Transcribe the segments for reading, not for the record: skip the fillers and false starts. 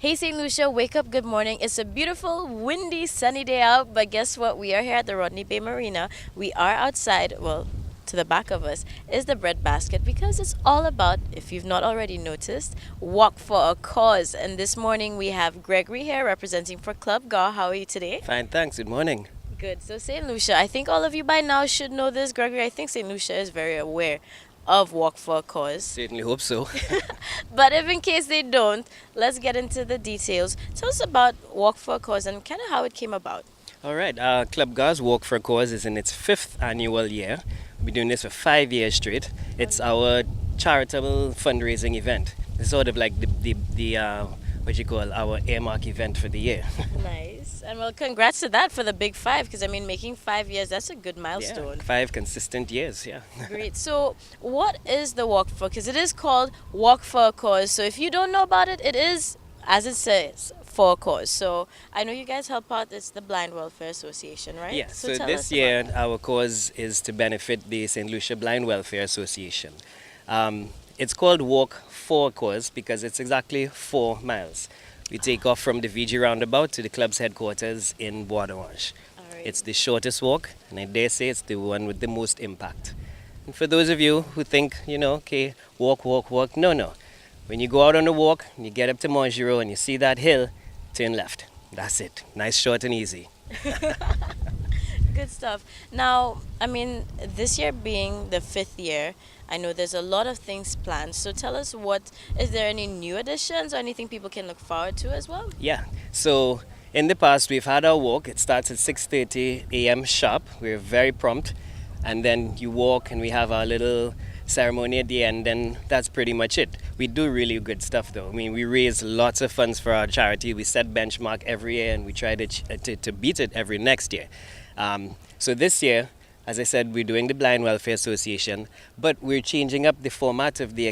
Hey St. Lucia, wake up, good morning. It's a beautiful, windy, sunny day out, but guess what? We are here at the Rodney Bay Marina. We are outside, well, to the back of us is the bread basket because it's all about, if you've not already noticed, walk for a cause. And this morning we have Gregory here representing for Club GAW. How are you today? Fine, thanks. Good morning. Good. So St. Lucia, I think all of you by now should know this. Gregory, I think St. Lucia is very aware of Walk for a Cause. Certainly hope so. But if in case they don't, let's get into the details. Tell us about Walk for a Cause and kind of how it came about. All right, Club GA's Walk for a Cause is in its fifth annual year. We've been doing this for 5 years straight. It's our charitable fundraising event. It's sort of like the what you call our earmark event for the year. Nice. And well, congrats to that for the big five, because I mean, making 5 years, that's a good Yeah, milestone. 5 consistent years, yeah. Great. So, what is the Walk for? Because it is called Walk for a Cause. So, if you don't know about it, it is, as it says, for a cause. So, I know you guys help out. It's the Blind Welfare Association, right? Yeah, so tell this us year about our cause is to benefit the St. Lucia Blind Welfare Association. It's called Walk for a Cause because it's exactly 4 miles. We take off from the VG roundabout to the club's headquarters in Bois d'Orange. All right. It's the shortest walk, and I dare say it's the one with the most impact. And for those of you who think, okay, walk, walk, walk, no. When you go out on the walk, you get up to Montgiro and you see that hill, turn left. That's it. Nice, short, and easy. Good stuff. Now, I mean, this year being the fifth year, I know there's a lot of things planned. So tell us is there any new additions or anything people can look forward to as well? Yeah. So in the past, we've had our walk. It starts at 6:30 a.m. sharp. We're very prompt, and then you walk, and we have our little ceremony at the end, and that's pretty much it. We do really good stuff, though. I mean, we raise lots of funds for our charity. We set benchmark every year, and we try to beat it every next year. So this year, as I said, we're doing the Blind Welfare Association, but we're changing up the format of the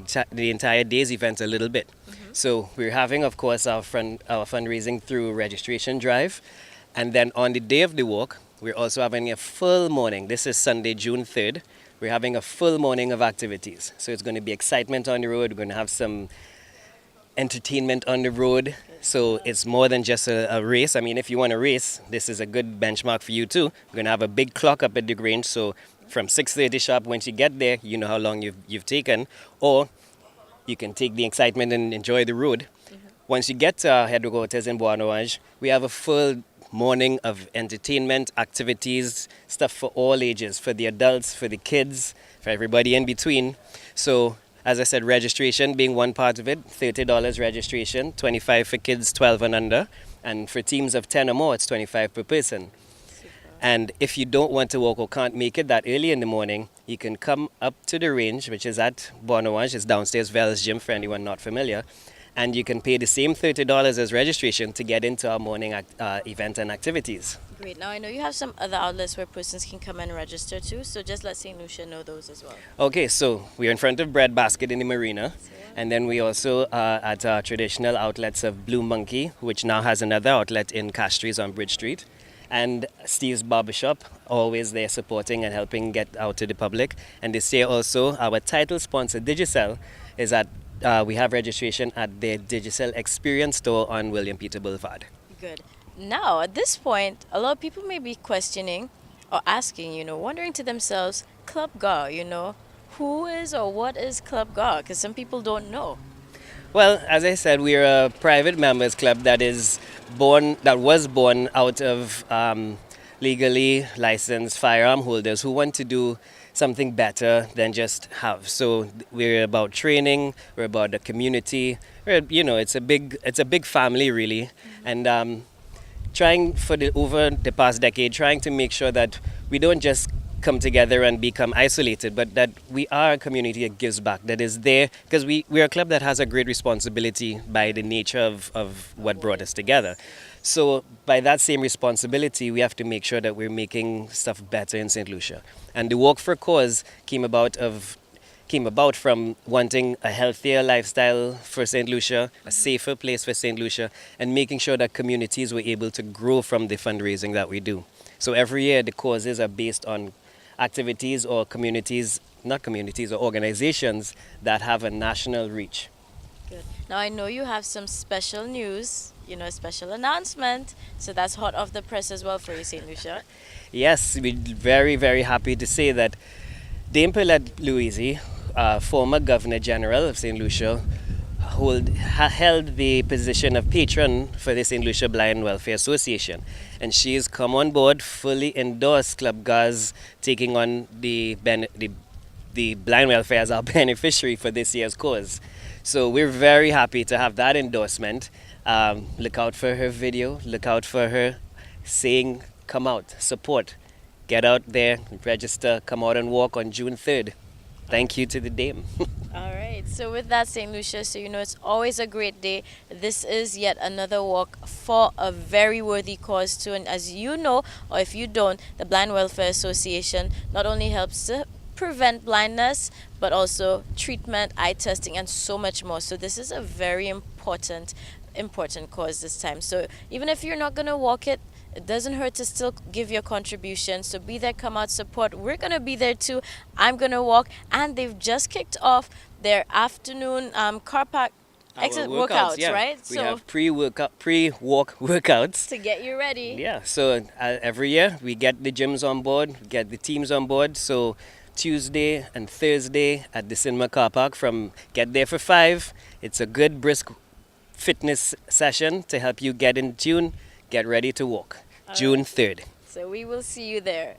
entire day's event a little bit. So we're having, of course, our fundraising through registration drive, and then on the day of the walk, we're also having a full morning. This is Sunday, June 3rd. We're having a full morning of activities. So it's going to be excitement on the road. We're going to have some entertainment on the road. So it's more than just a race. I mean, if you want to race, this is a good benchmark for you too. We're going to have a big clock up at the Grange. So from 6:30 sharp, once you get there, you know how long you've taken. Or you can take the excitement and enjoy the road. Once you get to our headquarters in Bois d'Orange, we have a full morning of entertainment, activities, stuff for all ages, for the adults, for the kids, for everybody in between. So as I said, registration being one part of it, $30 registration, 25 for kids 12 and under, and for teams of 10 or more, it's 25 per person. And if you don't want to walk or can't make it that early in the morning, you can come up to the range, which is at Bois d'Orange. It's downstairs Vels Gym for anyone not familiar. And you can pay the same $30 as registration to get into our morning event and activities. Great. Now, I know you have some other outlets where persons can come and register too. So just let St. Lucia know those as well. Okay, so we're in front of Bread Basket in the marina. And then we also are at our traditional outlets of Blue Monkey, which now has another outlet in Castries on Bridge Street. And Steve's Barbershop, always there supporting and helping get out to the public. And this year also, our title sponsor, Digicel, is we have registration at the Digicel Experience store on William Peter Boulevard. Good. Now, at this point, a lot of people may be questioning or asking, wondering to themselves, Club GAW, who is or what is Club GAW? Because some people don't know. Well, as I said, we're a private members club that was born out of legally licensed firearm holders who want to do something better than just have. So we're about training, we're about the community. It's a big family really, and trying over the past decade, trying to make sure that we don't just come together and become isolated, but that we are a community that gives back, that is there, because we're a club that has a great responsibility by the nature of what brought us together. So by that same responsibility, we have to make sure that we're making stuff better in St. Lucia. And the Walk for a Cause came about from wanting a healthier lifestyle for St. Lucia, a safer place for St. Lucia, and making sure that communities were able to grow from the fundraising that we do. So every year the causes are based on activities or organizations that have a national reach. Good. Now I know you have some special news, a special announcement. So that's hot off the press as well for you, St. Lucia. Yes, we're very, very happy to say that Dame Paulette Louise, former Governor General of St. Lucia, held the position of patron for the St. Lucia Blind Welfare Association. And she has come on board, fully endorsed Club GAZ, taking on the blind welfare as our beneficiary for this year's cause. So we're very happy to have that endorsement. Look out for her video, look out for her saying, come out, support, get out there, register, come out and walk on June 3rd. Thank you to the Dame. All right. So with that, St. Lucia, so it's always a great day. This is yet another walk for a very worthy cause too. And as you know, or if you don't, the Blind Welfare Association not only helps to prevent blindness, but also treatment, eye testing, and so much more. So this is a very important cause this time. So even if you're not gonna walk it, it doesn't hurt to still give your contribution. So be there, come out, support. We're gonna be there too. I'm gonna walk, and they've just kicked off their afternoon car park Our workouts, yeah. right? We have pre-walk workouts. To get you ready. Yeah, so every year we get the gyms on board, we get the teams on board. So Tuesday and Thursday at the Cinema Car Park get there for 5. It's a good brisk fitness session to help you get in tune, get ready to walk. June 3rd. So we will see you there.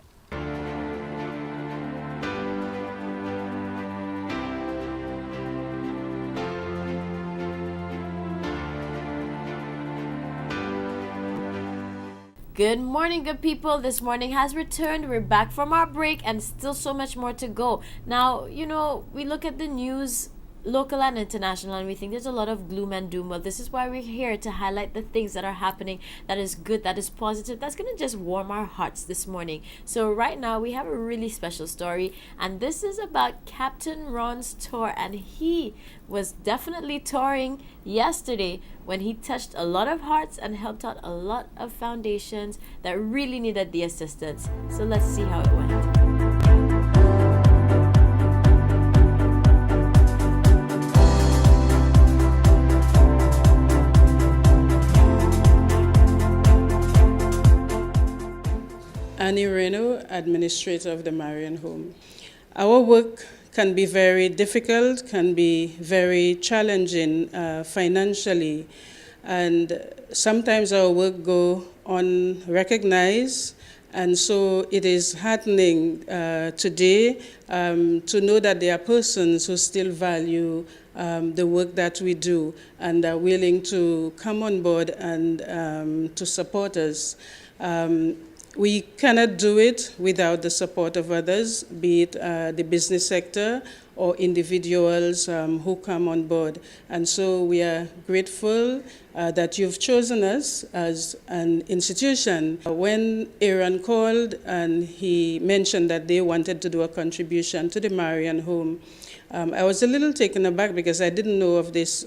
Good morning, good people. This morning has returned. We're back from our break and still so much more to go. Now, we look at the news, local and international, and we think there's a lot of gloom and doom. Well, this is why we're here to highlight the things that are happening that is good, that is positive, that's going to just warm our hearts this morning. So right now we have a really special story, and this is about Captain Ron's tour, and he was definitely touring yesterday when he touched a lot of hearts and helped out a lot of foundations that really needed the assistance. So let's see how it went. Annie Reno, Administrator of the Marian Home. Our work can be very difficult, can be very challenging financially, and sometimes our work go unrecognized, and so it is heartening today to know that there are persons who still value the work that we do and are willing to come on board and to support us. We cannot do it without the support of others, be it the business sector or individuals who come on board. And so we are grateful that you've chosen us as an institution. When Aaron called and he mentioned that they wanted to do a contribution to the Marian Home, I was a little taken aback because I didn't know of this,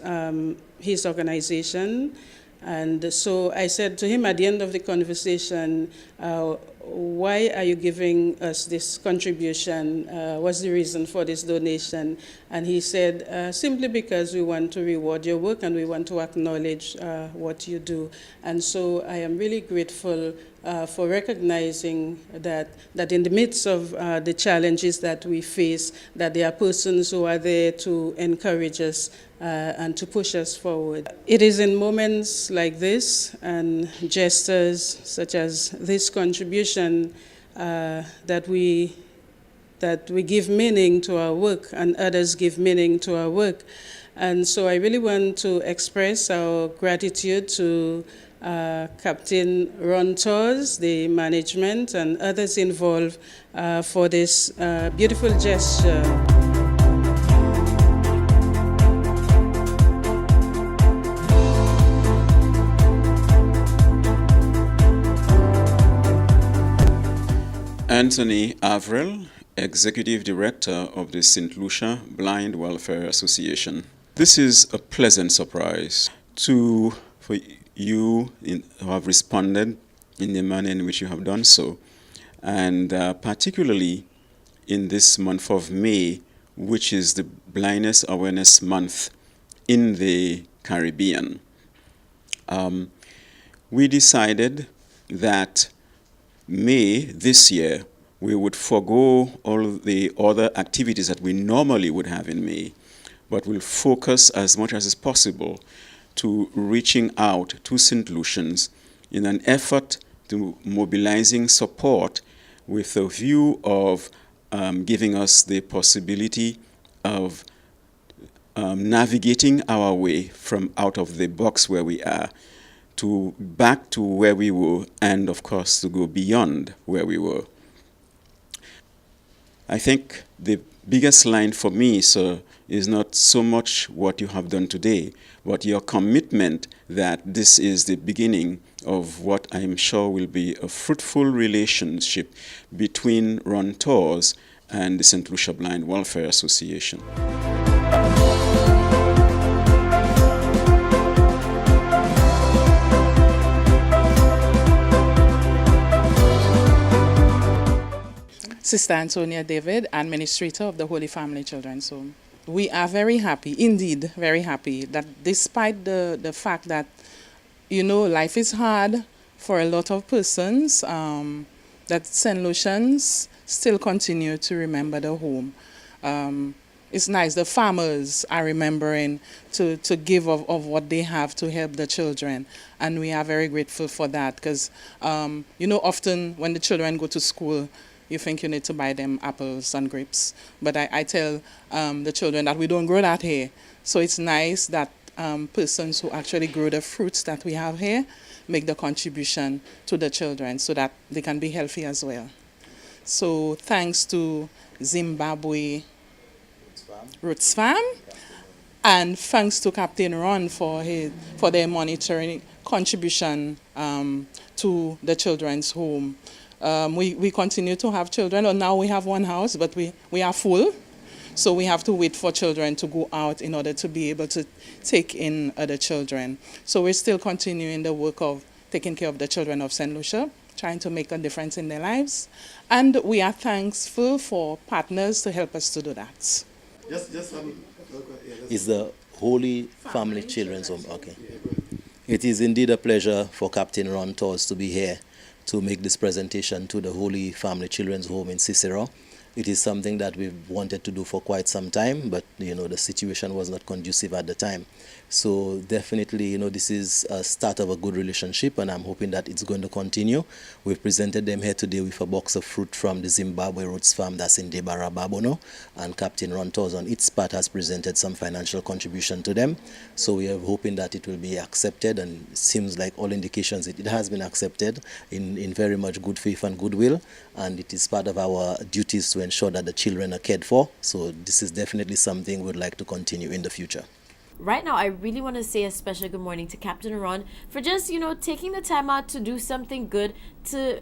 his organization. And so I said to him at the end of the conversation, why are you giving us this contribution? What's the reason for this donation? And he said, simply because we want to reward your work and we want to acknowledge what you do. And so I am really grateful for recognizing that in the midst of the challenges that we face, that there are persons who are there to encourage us and to push us forward. It is in moments like this and gestures such as this contribution that we give meaning to our work and others give meaning to our work. And so I really want to express our gratitude to Captain Ron Tours, the management, and others involved for this beautiful gesture. Anthony Avril, Executive Director of the St. Lucia Blind Welfare Association. This is a pleasant surprise for you who have responded in the manner in which you have done so, and particularly in this month of May, which is the Blindness Awareness Month in the Caribbean. We decided that May this year we would forego all the other activities that we normally would have in May, but we'll focus as much as is possible to reaching out to St. Lucians in an effort to mobilizing support with a view of giving us the possibility of navigating our way from out of the box where we are to back to where we were, and of course to go beyond where we were. I think the biggest line for me, sir, is not so much what you have done today, but your commitment that this is the beginning of what I'm sure will be a fruitful relationship between Ron Tours and the St. Lucia Blind Welfare Association. Sister Antonia David, Administrator of the Holy Family Children's Home. We are very happy, indeed very happy, that despite the fact that, life is hard for a lot of persons, that St. Lucians still continue to remember the home. It's nice, the farmers are remembering to give of what they have to help the children. And we are very grateful for that because, often when the children go to school, you think you need to buy them apples and grapes. But I tell the children that we don't grow that here. So it's nice that persons who actually grow the fruits that we have here make the contribution to the children so that they can be healthy as well. So thanks to Zimbabwe Roots Farm, and thanks to Captain Ron for their monitoring contribution to the children's home. We continue to have children, and now we have one house, but we are full. So we have to wait for children to go out in order to be able to take in other children. So we're still continuing the work of taking care of the children of St. Lucia, trying to make a difference in their lives. And we are thankful for partners to help us to do that. Is the Holy Family Children's Home. Okay. It is indeed a pleasure for Captain Ron Tours to be here to make this presentation to the Holy Family Children's Home in Cicero. It is something that we've wanted to do for quite some time, but the situation was not conducive at the time. So definitely, this is a start of a good relationship, and I'm hoping that it's going to continue. We've presented them here today with a box of fruit from the Zimbabwe Roots Farm that's in Debara Babono, and Captain Ron Tours on its part has presented some financial contribution to them. So we are hoping that it will be accepted, and it seems like all indications it has been accepted in very much good faith and goodwill, and it is part of our duties to ensure that the children are cared for. So this is definitely something we'd like to continue in the future. Right now, I really want to say a special good morning to Captain Ron for just, taking the time out to do something good, to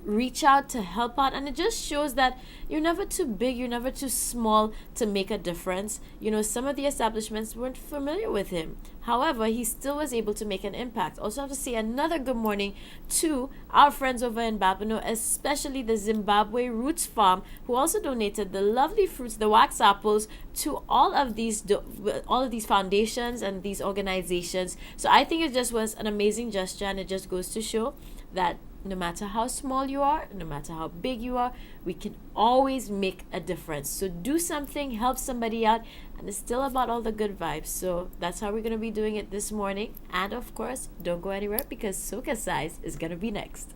reach out, to help out. And it just shows that you're never too big, you're never too small to make a difference. Some of the establishments weren't familiar with him. However, he still was able to make an impact. Also have to say another good morning to our friends over in Babino, especially the Zimbabwe Roots Farm, who also donated the lovely fruits, the wax apples, to all of these foundations and these organizations. So I think it just was an amazing gesture, and it just goes to show that no matter how small you are, no matter how big you are, we can always make a difference. So do something, help somebody out, and it's still about all the good vibes. So that's how we're going to be doing it this morning. And of course, don't go anywhere because Soca Size is going to be next.